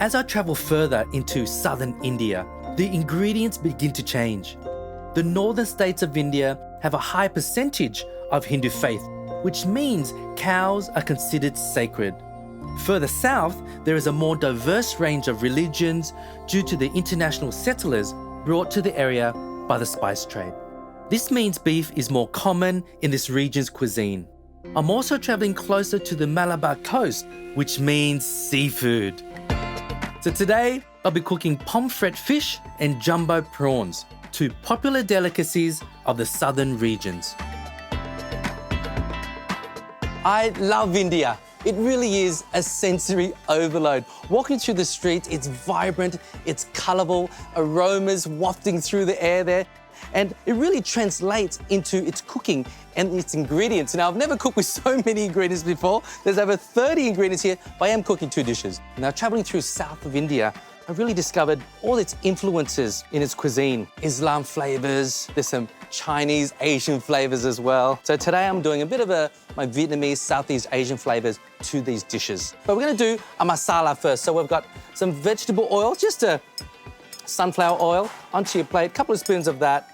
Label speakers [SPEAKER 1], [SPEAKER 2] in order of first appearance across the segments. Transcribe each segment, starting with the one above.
[SPEAKER 1] As I travel further into southern India, the ingredients begin to change. The northern states of India have a high percentage of Hindu faith, which means cows are considered sacred. Further south, there is a more diverse range of religions due to the international settlers brought to the area by the spice trade. This means beef is more common in this region's cuisine. I'm also traveling closer to the Malabar coast, which means seafood. So today, I'll be cooking pomfret fish and jumbo prawns, two popular delicacies of the southern regions. I love India. It really is a sensory overload. Walking through the streets, it's vibrant, it's colourful, aromas wafting through the air there. And it really translates into its cooking and its ingredients. Now, I've never cooked with so many ingredients before. There's over 30 ingredients here, but I am cooking 2 dishes. Now, traveling through south of India, I really discovered all its influences in its cuisine. Islam flavors, there's some Chinese, Asian flavors as well. So today I'm doing a bit of my Vietnamese, Southeast Asian flavors to these dishes. But we're gonna do a masala first. So we've got some vegetable oil, just a sunflower oil onto your plate, a couple of spoons of that.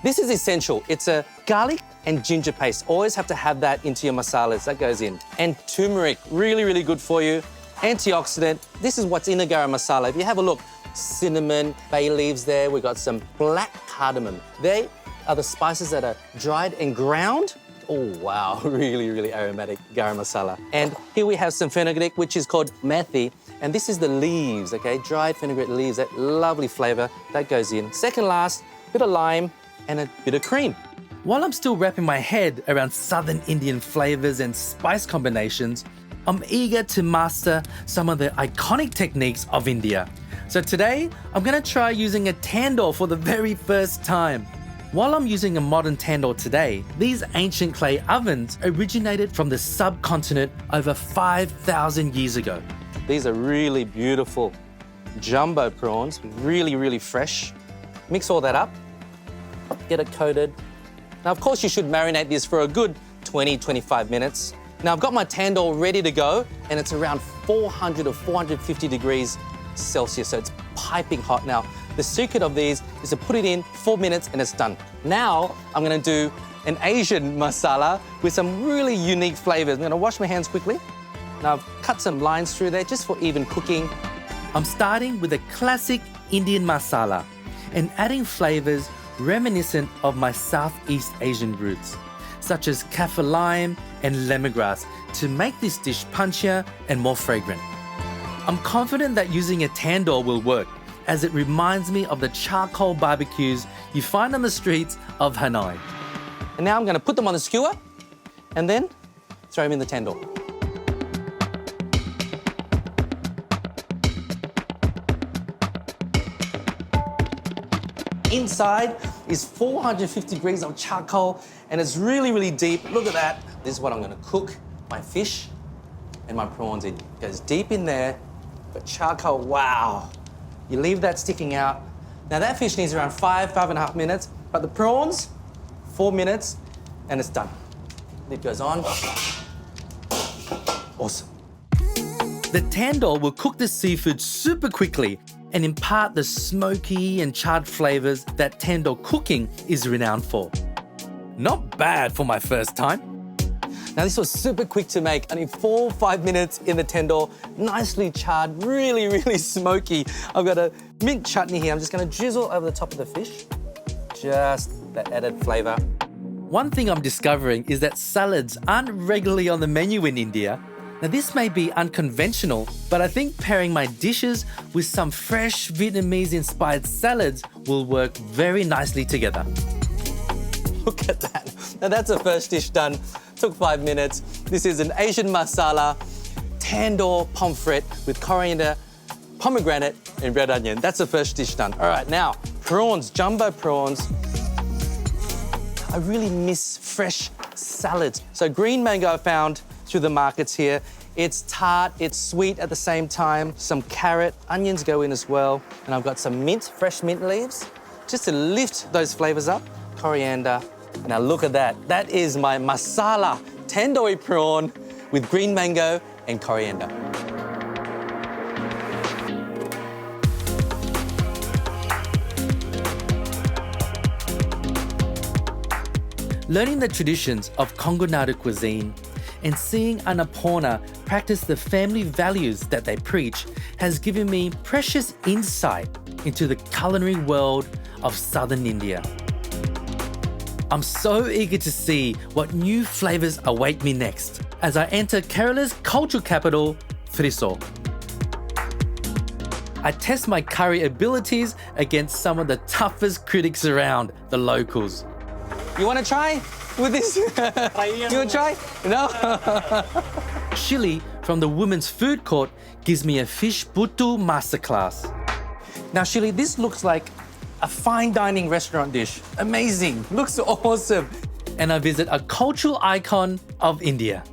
[SPEAKER 1] This is essential. It's a garlic and ginger paste. Always have to have that into your masalas. That goes in. And turmeric, really, really good for you. Antioxidant. This is what's in a garam masala. If you have a look, cinnamon, bay leaves there. We've got some black cardamom. They are the spices that are dried and ground. Oh, wow, really, really aromatic garam masala. And here we have some fenugreek, which is called methi. And this is the leaves, okay? Dried fenugreek leaves, that lovely flavor, that goes in. Second last, bit of lime and a bit of cream. While I'm still wrapping my head around southern Indian flavors and spice combinations, I'm eager to master some of the iconic techniques of India. So today, I'm gonna try using a tandoor for the very first time. While I'm using a modern tandoor today, these ancient clay ovens originated from the subcontinent over 5,000 years ago. These are really beautiful jumbo prawns, really, really fresh. Mix all that up, get it coated. Now, of course, you should marinate this for a good 20-25 minutes. Now, I've got my tandoor ready to go, and it's around 400 or 450 degrees Celsius, so it's piping hot. Now, the secret of these is to put it in 4 minutes and it's done. Now, I'm gonna do an Asian masala with some really unique flavors. I'm gonna wash my hands quickly. Now, I've cut some lines through there just for even cooking. I'm starting with a classic Indian masala and adding flavors reminiscent of my Southeast Asian roots, such as kaffir lime and lemongrass, to make this dish punchier and more fragrant. I'm confident that using a tandoor will work, as it reminds me of the charcoal barbecues you find on the streets of Hanoi. And now I'm going to put them on the skewer and then throw them in the tandoor. Inside is 450 degrees of charcoal, and it's really, really deep. Look at that. This is what I'm going to cook my fish and my prawns in. It goes deep in there, but charcoal, wow. You leave that sticking out. Now that fish needs around 5.5 minutes, but the prawns, 4 minutes, and it's done. Lid goes on. Awesome. The tandoor will cook the seafood super quickly and impart the smoky and charred flavors that tandoor cooking is renowned for. Not bad for my first time. Now, this was super quick to make, only 4 or 5 minutes in the tandoor, nicely charred, really, really smoky. I've got a mint chutney here. I'm just gonna drizzle over the top of the fish. Just that added flavor. One thing I'm discovering is that salads aren't regularly on the menu in India. Now, this may be unconventional, but I think pairing my dishes with some fresh Vietnamese-inspired salads will work very nicely together. Look at that. Now, that's the first dish done. Took 5 minutes. This is an Asian masala, tandoor pomfret with coriander, pomegranate, and red onion. That's the first dish done. All right, now, prawns, jumbo prawns. I really miss fresh salads. So green mango I found through the markets here. It's tart, it's sweet at the same time. Some carrot, onions go in as well. And I've got some mint, fresh mint leaves, just to lift those flavors up. Coriander. Now look at that. That is my masala tandoori prawn with green mango and coriander. Learning the traditions of Nguyen cuisine and seeing Annapurna practice the family values that they preach has given me precious insight into the culinary world of southern India. I'm so eager to see what new flavours await me next as I enter Kerala's cultural capital, Thrissur. I test my curry abilities against some of the toughest critics around, the locals. You want to try with this? You want to try? No? Chili from the women's food court gives me a fish putu masterclass. Now, Shili, this looks like a fine dining restaurant dish. Amazing, looks awesome. And I visit a cultural icon of India.